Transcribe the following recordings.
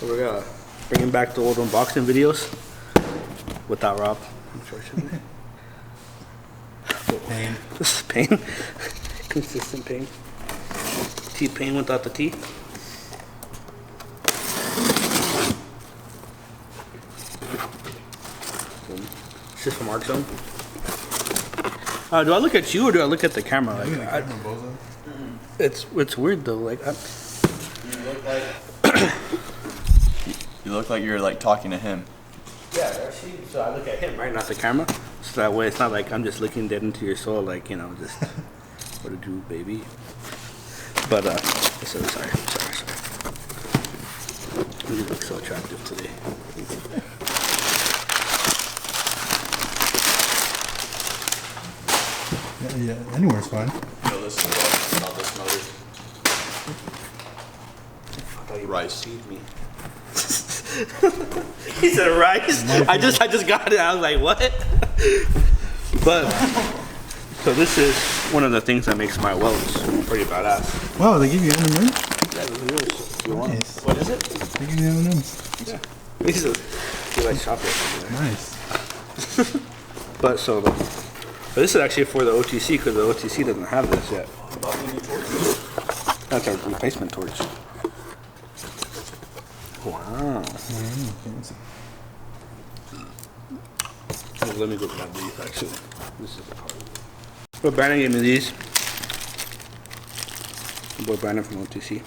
So we're bringing back the old unboxing videos without Rob, unfortunately. Pain. This is pain. Consistent pain. T-pain without the T. This is from arczone. Do I look at you or do I look at the camera? Like, it's weird though. Like, you look like you're like talking to him. Yeah, so I look at him, right, not the camera. So that way, it's not like I'm just looking dead into your soul, like, you know, just what to do, baby. But sorry. You look so attractive today. Yeah, anywhere's fine. No, this is not this motor. I thought you Rice. deceived me. He said rice. I just got it. I was like, what? But so this is one of the things that makes my welds pretty badass. Wow, they give you M&M's? Yeah, this is yours. You want? Nice. What is it? They give you M&M's. Yeah. These are you like chocolate. Nice. But this is actually for the OTC because the OTC doesn't have this yet. That's our replacement torch. Wow. Let me go grab these actually. This is the part. But Brandon gave me these. My boy Brandon from OTC.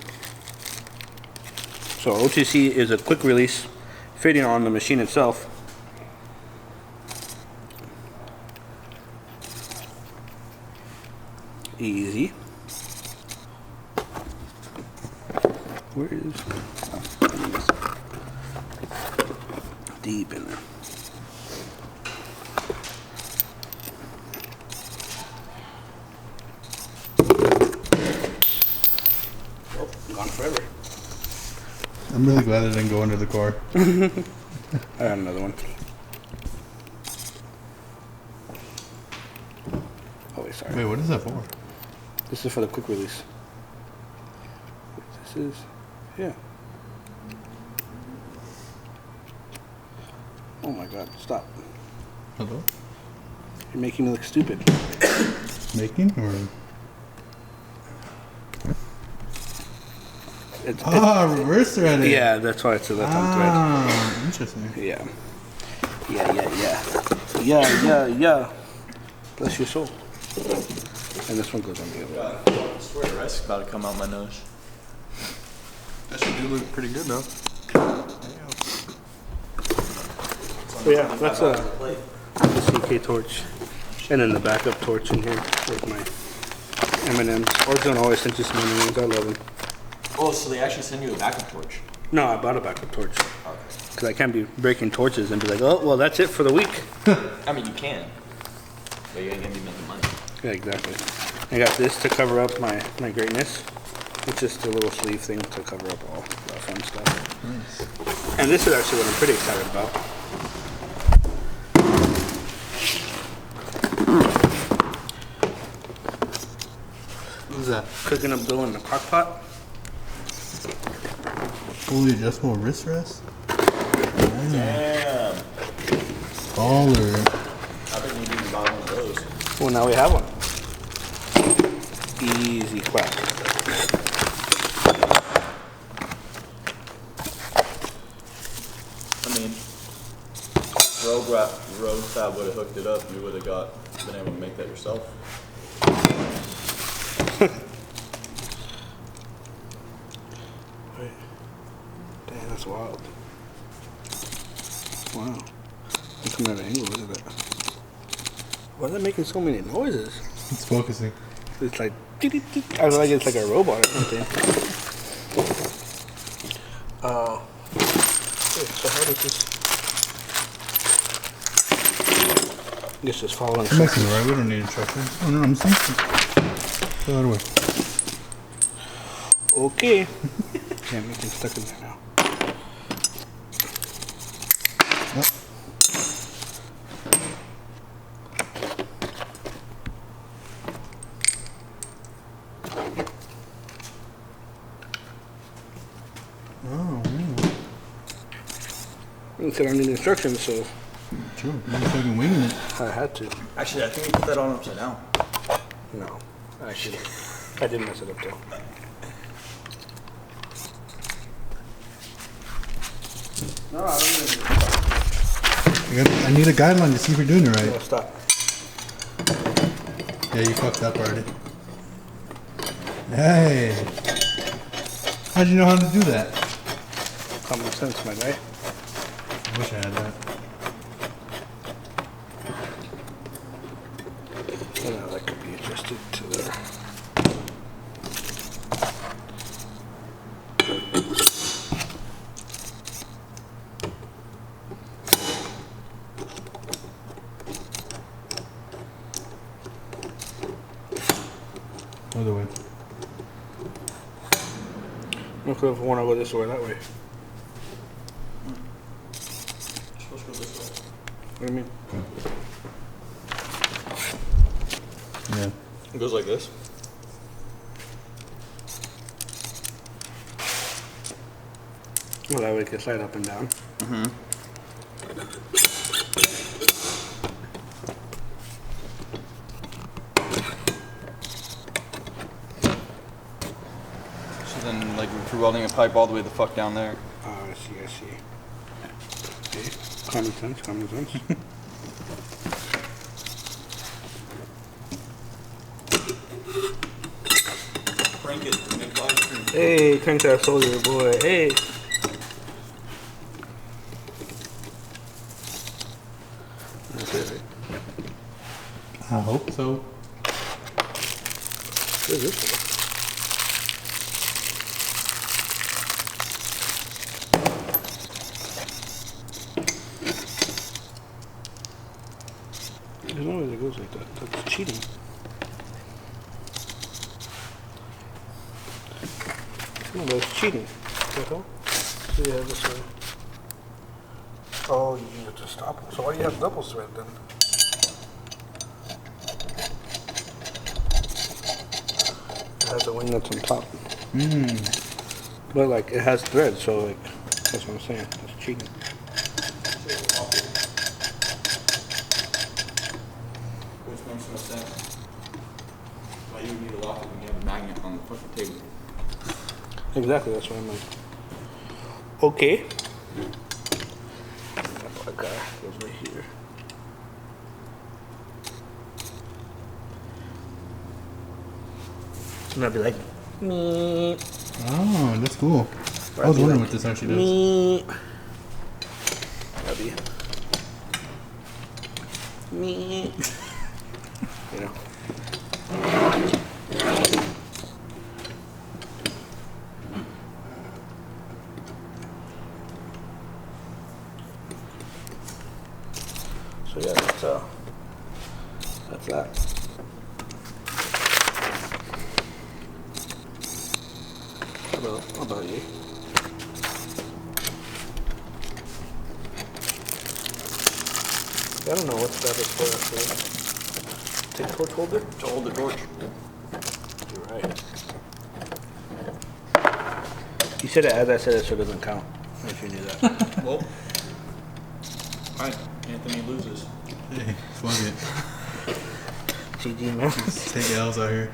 So OTC is a quick release fitting on the machine itself. Easy. Where is deep in there? Oh, gone forever. I'm really glad it didn't go under the car. I got another one. Oh wait, sorry. Wait, what is that for? This is for the quick release. This is, yeah. Oh my god, stop. Hello? You're making me look stupid. Making or? Reverse threading. Yeah, that's why it's a left on Ah, interesting. thread. Yeah. Bless your soul. And this one goes on the other. I swear the rice is about to come out my nose. That should do look pretty good though. So yeah, that's the CK torch. And then the backup torch in here with my M&M's. Arczone always sends you some M&M's. I love them. Oh, so they actually send you a backup torch? No, I bought a backup torch. Okay. Because I can't be breaking torches and be like, oh, well, that's it for the week. I mean, you can. But you're going to be making money. Yeah, exactly. I got this to cover up my greatness. It's just a little sleeve thing to cover up all the fun stuff. Nice. And this is actually what I'm pretty excited about. What is that? Cooking up dough in the crock pot. Fully adjustable wrist rest? Damn. Baller. I've been needing to buy one of those. Well, now we have one. Easy quack. I mean, Road Fab would have hooked it up. You would have been able to make that yourself. Wait. Damn, that's wild. Wow. I'm coming at an angle, look at that. Why is that making so many noises? It's focusing. It's like, I was like it's like a robot or something. Wait, so how does this? I guess just following. I'm making it right. We don't need instructions. Oh no, I'm thinking. Throw that away. Okay. Can't make it stuck in there now. Yep. Oh, man. Instead on the instructions, so True. You're fucking winging it. I had to. Actually, I think you put that on upside down. No, actually, I didn't mess it up though. No, I don't I need a guideline to see if you're doing it No, right. stop. Yeah, you fucked up already. Hey. How'd you know how to do that? Common sense, my guy. I wish I had that. Yeah, that could be adjusted to there. Other way. Look if I want to go this way or that way. Supposed to go this way. What do you mean? Yeah. It goes like this. Well, that way it can slide up and down. So then, like, if you're welding a pipe all the way the fuck down there. Oh, I see, I see. Okay. Common sense, common sense. Crank it, make live stream. Hey, crank that soldier, boy. Hey. That's it, right? I hope so. What is this for? There's no way that goes like that. That's cheating. No, that's cheating. What the hell? So yeah, this way. Oh, you use it to stop it. So why do you have double thread then? It has a wing that's on top. But like it has thread, so like that's what I'm saying. That's cheating. Which makes no sense. Why you would need a lock when you have a magnet on the fucking table. Exactly, that's what I meant. Okay. That guy goes right here. And I'll be like, me. Oh, that's cool. I was wondering what this actually does. Me. That'll be me. You know. So yeah, that's that. How about you? I don't know what's that is for actually. Take torch holder? To hold the torch. You're right. You said it as I said it, so it doesn't count. If you knew that. Well, alright, Anthony loses. Hey, fuck it. GG, man. Take L's out here.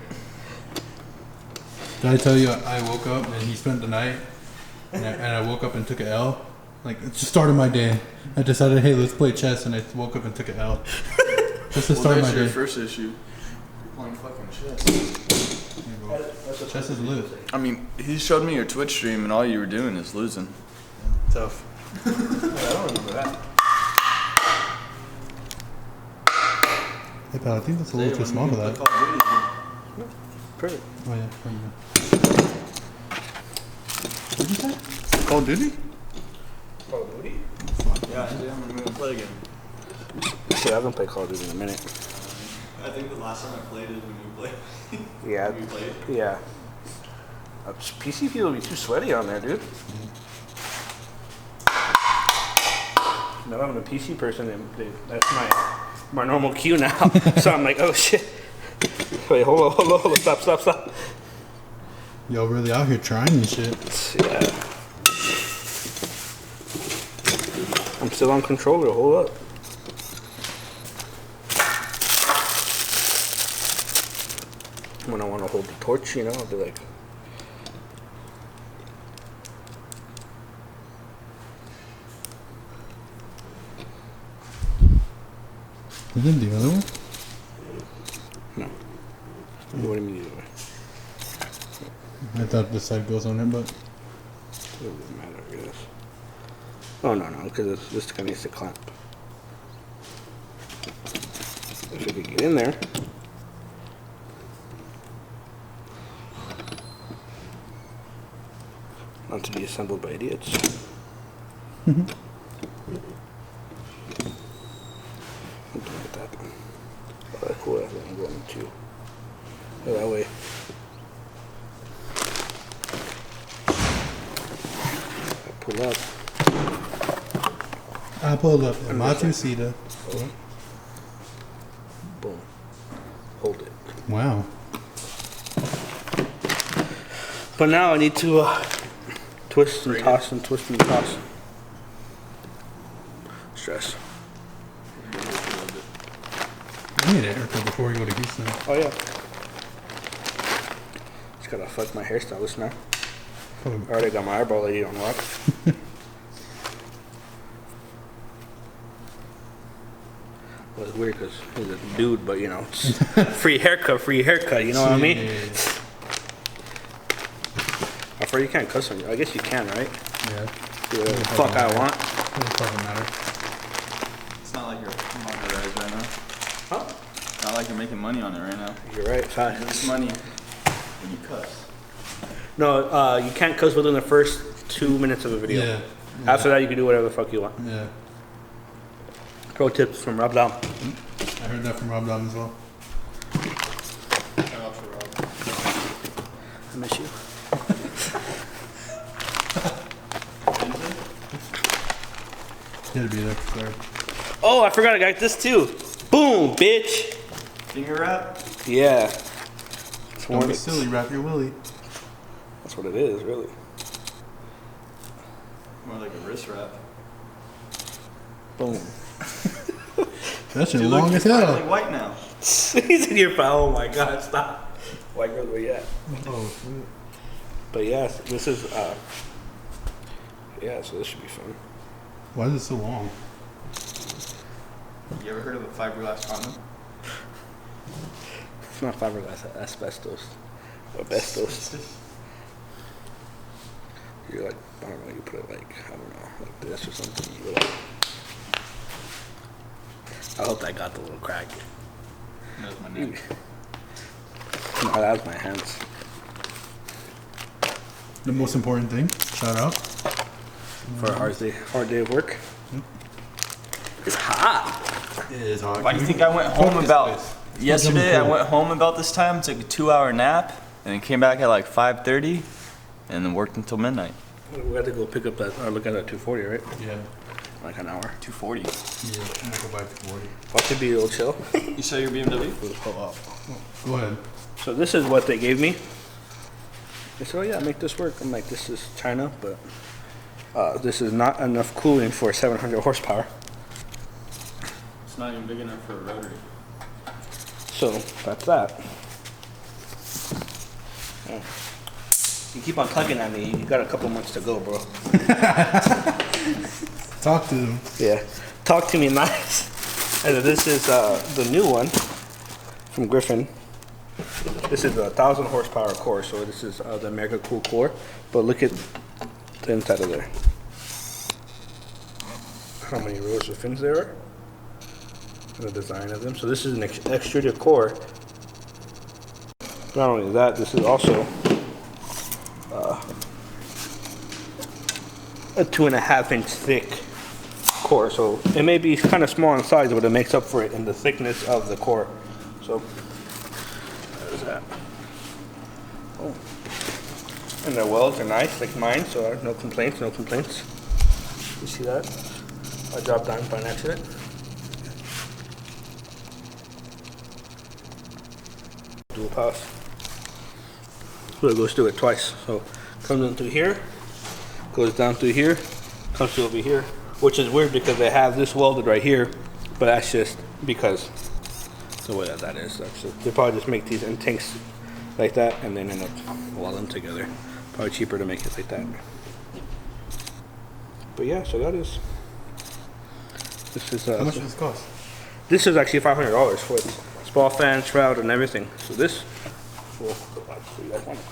Did I tell you I woke up and he spent the night and I woke up and took an L? Like, it just started my day. I decided, hey, let's play chess, and I woke up and took an L. Just to start my That's your day. first issue. You're playing fucking chess. Chess is lit. I mean, he showed me your Twitch stream and all you were doing is losing. Tough. I don't remember that. Hey, pal, I think that's a little too small for that. Perfect. Oh, yeah. What did you say? Call of Duty? Call of Duty? Yeah, I'm gonna play again. Shit, I haven't played Call of Duty in a minute. I think the last time I played is when you played. Yeah. When you played? Yeah. PC people be too sweaty on there, dude. Now I'm a PC person, that's my normal cue now. So I'm like, oh shit. Wait, hold on, stop. Y'all really out here trying and shit. Yeah. I'm still on controller. Hold up. When I want to hold the torch, you know, I'll be like. Isn't the other one? No. What do you mean either way? I thought this side goes on it, but. It doesn't matter, I guess. Oh, no, because this guy needs to clamp. If we could get in there. Not to be assembled by idiots. Something like that. Oh, that's cool. I think I'm going to. Go that way. Pull up. I pulled up a Matsushita. Boom. Hold it. Wow. But now I need to twist and toss and twist and toss. Stress. I need an haircut before we go to Houston. Oh yeah. Just gotta fuck my hairstylist now. I already got my eyebrow lady on lock. Well, it's weird because he's a dude, but you know, it's free haircut, you know what I mean? I thought you can't cuss on you. I guess you can, right? Yeah. Do whatever the fuck I want. Doesn't fucking matter. It's not like you're monetized right now. Huh? Not like you're making money on it right now. You're right, fine. It's money when you cuss. No, you can't cuss within the first 2 minutes of a video. Yeah. After that, you can do whatever the fuck you want. Yeah. Pro tips from Rob Dom. I heard that from Rob Dom as well. Shout out to Rob. I miss you. He had to be there. Sorry. Oh, I forgot I got this too. Boom, bitch. Finger wrap? Yeah. Don't be silly. Wrap your willy. That's what it is, really. More like a wrist wrap. Boom. That shit Dude, long look, as you're hell. finally white now. He's in your phone. Oh my god, stop. White girl, where you at? Oh, But yeah, this is, yeah, so this should be fun. why is it so long? You ever heard of a fiberglass condom? It's not fiberglass, asbestos. Or bestos. You're like, I don't know, you put it like, I don't know, like this or something. You're like, I hope that got the little crack. That was my neck. No, that was my hands. The most important thing. Shout out. For a hard day of work. It's hot. It is hot. Why do you think I went home about... Yesterday, I went home about this time, took a 2-hour nap, and then came back at like 5:30, and then worked until midnight. We had to go pick up that, or look at that 240, right? Yeah. Like an hour. 240. Yeah. I'm gonna go buy 240. Watch it be a little chill. You saw your BMW? Go ahead. So this is what they gave me. They said, oh yeah, make this work. I'm like, this is China, but this is not enough cooling for 700 horsepower. It's not even big enough for a rotary. So that's that. Yeah. You keep on tugging at me. You got a couple months to go, bro. Talk to them. Yeah. Talk to me nice. And this is the new one from Griffin. This is a 1,000 horsepower core, so this is the Mega Cool core. But look at the inside of there. How many rows of fins there are? And the design of them. So this is an extruded core. Not only that, this is also a 2.5 inch thick core. So it may be kind of small in size, but it makes up for it in the thickness of the core. So there's that. Oh. And the welds are nice, like mine, so no complaints, no complaints. You see that? I dropped down by an accident. Dual pass. So it goes through it twice. So comes in through here, goes down through here, comes to over here, which is weird because they have this welded right here, but that's just because the way that is. That's just, they probably just make these end tanks like that and then end up welding them together. Probably cheaper to make it like that. But yeah, so that is. This is. How much does this cost? This is actually $500 for it. Spall fan, shroud, and everything. So this will go out so you guys want to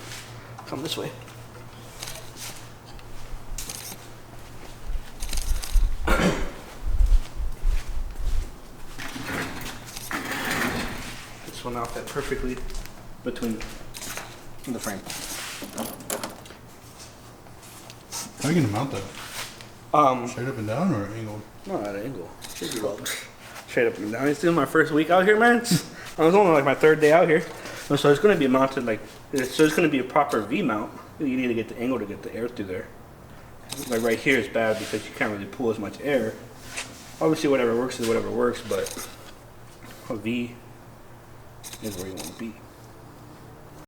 come this way. This one out there perfectly between the frame. How are you gonna mount that? Straight up and down or angled? Not at an angle. Should be well. Straight up and down. It's still my first week out here, man. I was only like my 3rd day out here. So it's going to be mounted like, so it's going to be a proper V mount. You need to get the angle to get the air through there. Like right here is bad because you can't really pull as much air. Obviously whatever works is whatever works, but a V is where you want to be.